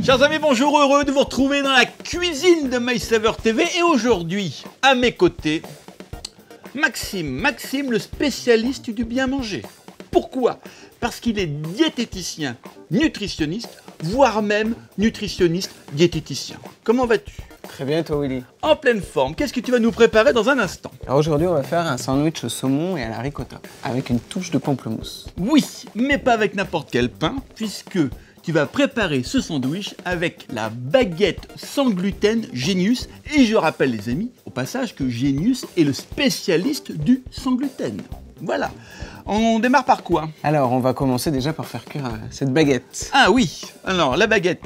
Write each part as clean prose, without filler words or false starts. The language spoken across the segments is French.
Chers amis, bonjour, heureux de vous retrouver dans la cuisine de MySaver TV. Et aujourd'hui, à mes côtés, Maxime, le spécialiste du bien manger. Pourquoi? Parce qu'il est diététicien, nutritionniste, voire même nutritionniste diététicien. Comment vas-tu? Très bien, toi Willy. En pleine forme. Qu'est-ce que tu vas nous préparer dans un instant? Alors aujourd'hui, on va faire un sandwich au saumon et à la ricotta, avec une touche de pamplemousse. Oui, mais pas avec n'importe quel pain, puisque tu vas préparer ce sandwich avec la baguette sans gluten Genius. Et je rappelle les amis, au passage, que Genius est le spécialiste du sans gluten. Voilà. On démarre par quoi? Alors, on va commencer déjà par faire cuire cette baguette. Ah oui, alors la baguette,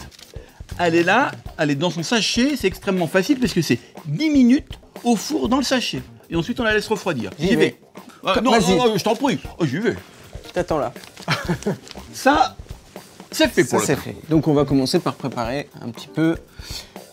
elle est là, elle est dans son sachet, c'est extrêmement facile parce que c'est 10 minutes au four dans le sachet. Et ensuite on la laisse refroidir. J'y vais. Non, je t'en prie, j'y vais. T'attends là. Ça, c'est fait pour ça, c'est fait. Donc on va commencer par préparer un petit peu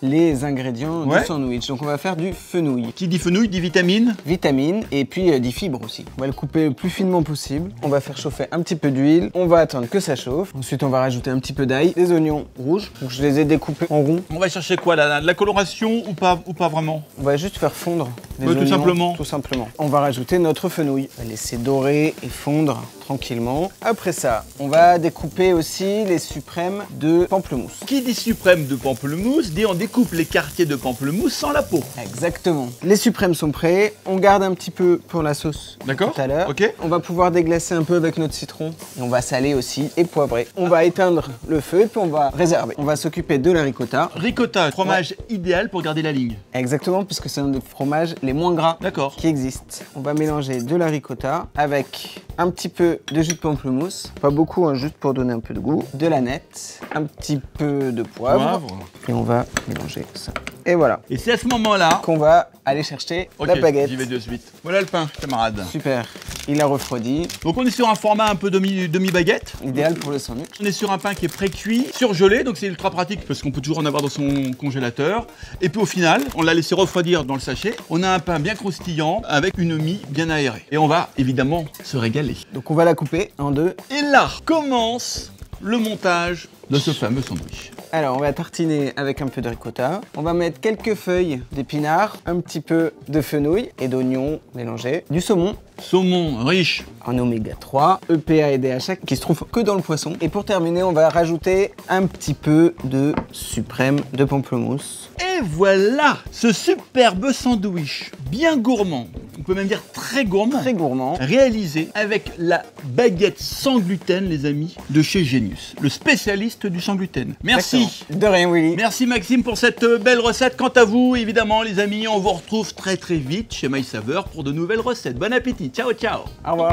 les ingrédients du sandwich. Donc on va faire du fenouil. Qui dit fenouil dit vitamine. Vitamine et puis des fibres aussi. On va le couper le plus finement possible. On va faire chauffer un petit peu d'huile. On va attendre que ça chauffe. Ensuite on va rajouter un petit peu d'ail, des oignons rouges. Donc je les ai découpés en rond. On va chercher quoi là, de la coloration ou pas vraiment? On va juste faire fondre les oignons. Tout simplement. On va rajouter notre fenouil. On va laisser dorer et fondre tranquillement. Après ça, on va découper aussi les suprêmes de pamplemousse. Qui dit suprême de pamplemousse dit on découpe les quartiers de pamplemousse sans la peau. Exactement. Les suprêmes sont prêts. On garde un petit peu pour la sauce tout à l'heure. Ok. On va pouvoir déglacer un peu avec notre citron. Et on va saler aussi et poivrer. On va éteindre le feu et puis on va réserver. On va s'occuper de la ricotta. Ricotta, fromage idéal pour garder la ligne. Exactement, puisque c'est un des fromages les moins gras qui existent. On va mélanger de la ricotta avec un petit peu de jus de pamplemousse, pas beaucoup, hein, juste pour donner un peu de goût, de la nette, un petit peu de poivre. Et on va mélanger ça. Et voilà. Et c'est à ce moment-là qu'on va aller chercher la baguette. J'y vais de suite. Voilà le pain, camarade. Super. Il a refroidi. Donc on est sur un format un peu demi-baguette. Idéal pour le sandwich. On est sur un pain qui est pré-cuit, surgelé, donc c'est ultra pratique parce qu'on peut toujours en avoir dans son congélateur. Et puis au final, on l'a laissé refroidir dans le sachet. On a un pain bien croustillant avec une mie bien aérée. Et on va évidemment se régaler. Donc on va la couper en deux. Et là commence le montage de ce fameux sandwich. Alors, on va tartiner avec un peu de ricotta. On va mettre quelques feuilles d'épinards, un petit peu de fenouil et d'oignons mélangés, du saumon. Saumon riche en oméga 3, EPA et DHA qui se trouve que dans le poisson. Et pour terminer, on va rajouter un petit peu de suprême de pamplemousse. Et voilà ce superbe sandwich bien gourmand, on peut même dire très gourmand, réalisé avec la baguette sans gluten, les amis, de chez Genius, le spécialiste du sans gluten. Merci. Exactement. De rien, Willy. Merci Maxime pour cette belle recette. Quant à vous, évidemment, les amis, on vous retrouve très vite chez MySaver pour de nouvelles recettes. Bon appétit. Ciao, ciao. Au revoir.